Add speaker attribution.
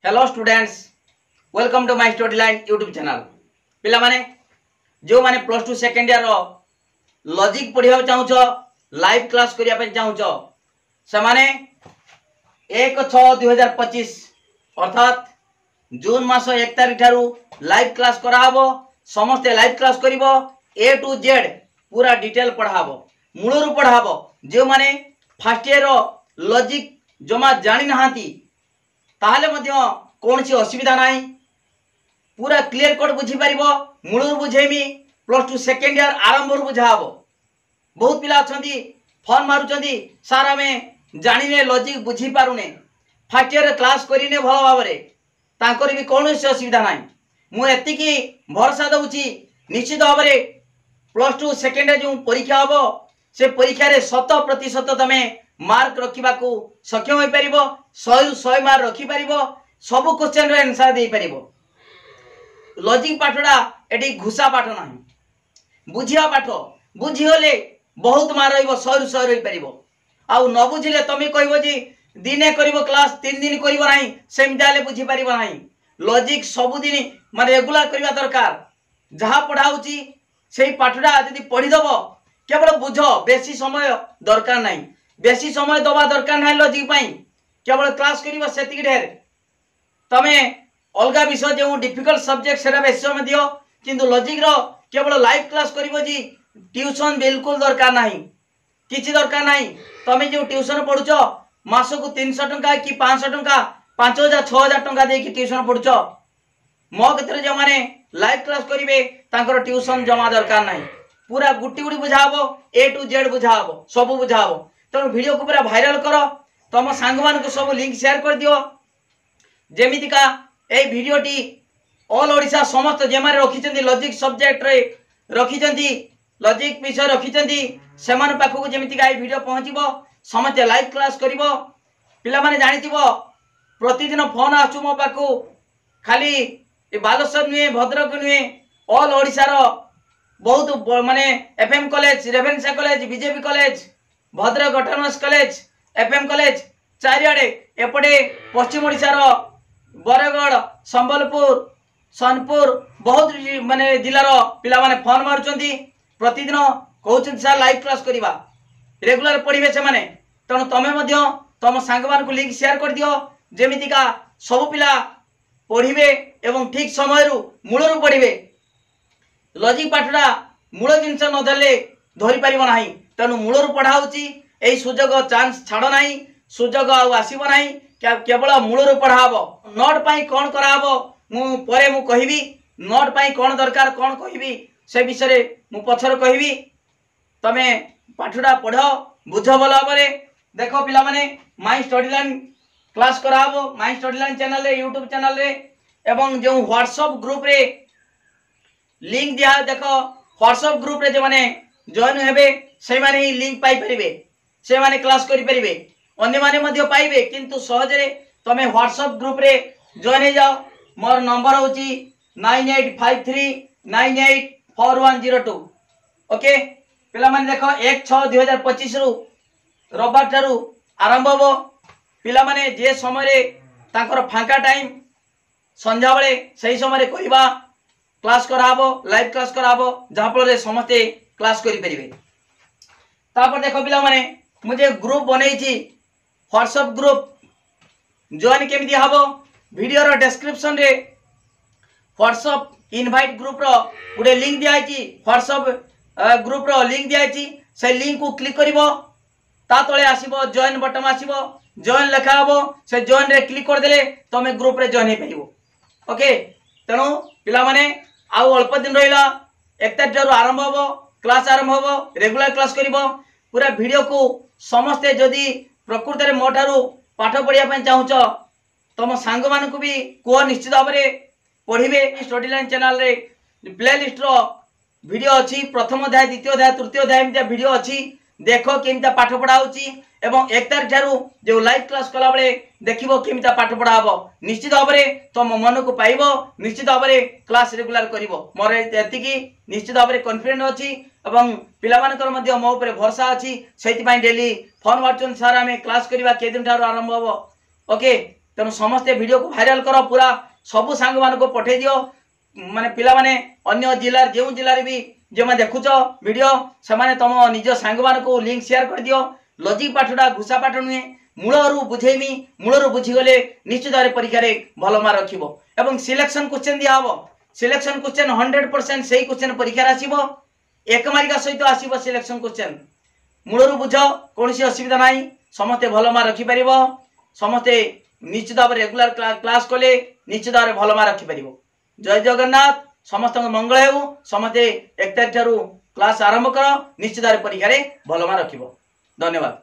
Speaker 1: Hello students, welcome to my study line YouTube channel. पिला माने जो माने plus two second year logic पढ़िया चाहूछ, लाइव क्लास करिया पे चाहूछ, से माने 1/6/2025 अर्थात जून मास 1 तारिख ठारू लाइव क्लास कराहबो। समस्ते लाइव क्लास करिवो, ए टू जेड पूरा डिटेल पढ़ाबो, मूलरू पढ़ाबो। जो माने फर्स्ट ईयर लॉजिक जमा जानि नहांती ताहले मध्य कौन सी असुविधा नहीं, पूरा क्लियर कट बुझी पारिबो। मूलरू बुझेमी, प्लस टू सेकेंड ईयर आरंभ बुझाबो। बहुत पिला अछंती फोन मारुचंती, सार आमे जानिने लॉजिक बुझी पारुने, फर्स्ट ईयर क्लास करिने भल भाबरे, तांकर भी कौन सी असुविधा नहीं। मु एतिकी भरोसा दउची निश्चित भाबरे प्लस टू सेकेंड ईयर जो परीक्षा हबो से परीक्षा रे 100% तमे मार्क रखिबा को सक्षम होई परिबो। 100 मार्क रखि परिबो, सब क्वेश्चन रे आंसर दे परिबो। लॉजिक पाठडा एटी घुसा पाठ नाही, बुझिया पाठ। बुझी होले बहुत मार्क रहिबो, 100 रहि परिबो। आउ न बुझिले तमे कहबो जी दिने करिवो क्लास 3 दिन करिवो नाही, सेमदाले बुझी परिबो नाही। लॉजिक सब दिन माने रेगुलर करिवा दरकार। जहा पढ़ाउची सेही पाठडा यदि पढ़ी दबो, केवल बुझ, बेसी समय दरकार नाही, बेसी समय दबा दरकार नाही। लॉजिक पाई केवल क्लास करिवो सेतिक ढेर। तमे अलगा विषय जो डिफिकल्ट सब्जेक्ट सेरा बेसी समय दियो, किंतु लॉजिक रो केवल लाइव क्लास करिवो जी, ट्यूशन बिल्कुल दरकार नाही, किछि दरकार नाही। तमे जो ट्यूशन पढुचो मासको 300 टंका कि 500 टंका, 5000 6000 टंका दे कि ट्यूशन पढुचो, मो केतरे जो माने लाइव क्लास करिवे तांकर ट्यूशन जमा दरकार नाही। पूरा गुटी गुटी बुझाबो, ए टू जेड बुझाबो, सब बुझाबो। तो वीडियो को पूरा वायरल करो, तुम सांग मान को सब लिंक शेयर कर दियो। जेमितिका ए वीडियोटी ऑल ओडिशा समस्त जेमारे रखिचंती लॉजिक सब्जेक्ट रे रखिचंती, लॉजिक विषय रखिचंती, सेमान पाखु जेमितिका ए वीडियो पहुंचीबो, समस्त लाइव क्लास करिवो। पिला माने जानिथिबो प्रतिदिन फोन आछू मो पाखु, खाली ए बालेश्वर नुहे, भद्रक नुहे, ऑल ओडिशा रो बहुत माने FM college, Ravenshaw college, BJB college, Bhadrak autonomous college, FM college चारिआडे, एपटे पश्चिम ओडिशा रो बरगढ़, संबलपुर, सोनपुर बहुत माने जिला रो पिला माने फोन मारुचंती। प्रतिदिन कहउछन सर लाइव क्लास करिवा, रेगुलर पढ़िबे से माने। तनो तमे मध्य तम सांग मान को लिंक शेयर कर दियो, जेमितिका सब पिला पढ़िबे एवं ठीक समय रु मूलरू पढ़िबे। लॉजिक पाठडा मूल जिनस न धरले धरि परिबो नाही, तेणु मूलरू पढ़ाउची। एई सुजोग चांस छाड़ नाही, सुजोग आउ आसीबो नाही, केवल मूलरू पढ़ाबो। नोट पाई कोन कराबो मु परे मु कहिबी, नोट पाई कोन दरकार कोन कहिबी से विषय मु पछर कहिबी। तमे पाठडा पढ़ो, बुझो भल भाबरे। देखो पिला माने माय स्टडी लाइन क्लास कराबो, माय स्टडी लाइन चैनल रे, यूट्यूब चैनल रे, एवं जो व्हाट्सएप ग्रुप रे लिंक दिया। देखो व्हाट्सएप ग्रुप रे जे माने जॉइन हेबे से माने ही लिंक पाई परिबे, से माने क्लास करि परिबे, अन्य माने मध्य पाइबे। किंतु सहज रे तमे व्हाट्सएप ग्रुप रे जॉइन हे जाओ। मोर नंबर होची 9853984102। ओके पिला माने देखो 1/6/2025 रु रविवार ठारू आरंभ हो। पिला माने जे समय रे तांकर फांका टाइम संध्या बेले सही समय रे कहिबा क्लास कराबो, लाइव क्लास कराबो, जहा फल समस्ते क्लास करि परिबे। तापर देखो पिला माने मुझे ग्रुप बनेई छी, व्हाट्सएप ग्रुप जॉइन केमिति हबो, वीडियो रो डिस्क्रिप्शन रे व्हाट्सएप इनवाइट ग्रुप रो गुडे लिंक दिया छी, व्हाट्सएप ग्रुप रो लिंक दिया छी। से लिंक को क्लिक करिवो, ता तळे आसीबो जॉइन बटन आसीबो, जॉइन लिखा हबो, से जॉइन रे क्लिक कर देले तमे ग्रुप रे जॉइन हे परिबो। ओके तेणु पिला माने आउ अल्प दिन रहिला, 1 तारिख ठारू आरंभ हबो, क्लास आरंभ हबो, रेगुलर क्लास करिवो। पूरा वीडियो को समस्ते जदि प्रकृत रे मोठारू पाठ पढ़िया पय चाहूछ, तम सांग मान को भी को निश्चित भाव रे पढ़िबे। स्टडी लाइन चैनल रे प्लेलिस्ट रो वीडियो अछि, प्रथम अध्याय, द्वितीय अध्याय, तृतीय अध्याय एमितिया वीडियो अछि। देखो केमिता पाठ पढ़ा होची, एवं 1 तारिख ठारू जो लाइव क्लास कला बेले देखिबो केमिता पाठ पढ़ा हबो। निश्चित भाव रे तम मन को पाइबो, निश्चित भाव रे क्लास रेगुलर करिवो। मोर एतिकी निश्चित भाव रे कॉन्फिडेंट अछि, एवं पिला मानकर मध्य मो ऊपर भरोसा अछि। सेति पय डेली फोन मारचन सर आमे क्लास करिवा के दिन ठारू आरंभ हबो। ओके तेणु समस्ते वीडियो को भाइराल कर पूरा सबू सांग मान को पठे दियो माने पिला माने अन्य जिला जो जिले भी जो मैं देखुच वीडियो से माने तुम निज सांग मान को लिंक शेयर कर दियो। लॉजिक पाठटा घुसा पाठ नुहे मूलरू बुझेमी मूलरू बुझीगले निश्चित भाव परीक्षा भल मार्क रखिबो एवं सिलेक्शन क्वेश्चन दिया हबो। सिलेक्शन क्वेश्चन 100% सही क्वेश्चन परीक्षा आसीबो एक मार्क सहित आसीबो सिलेक्शन क्वेश्चन मूलरू बुझ कौन असुविधा नहीं समस्ते भल मार्क रखि परिबो। समस्ते निश्चित भाव रेगुलर क्लास कले निश्चित भाव भल मार्क रखि परिबो। जय जगन्नाथ समस्त मंगल हेउ समस्ते 1 तारिख ठारू क्लास आरंभ कर निश्चित भाव परीक्षा भल मार्क रखिबो। धन्यवाद।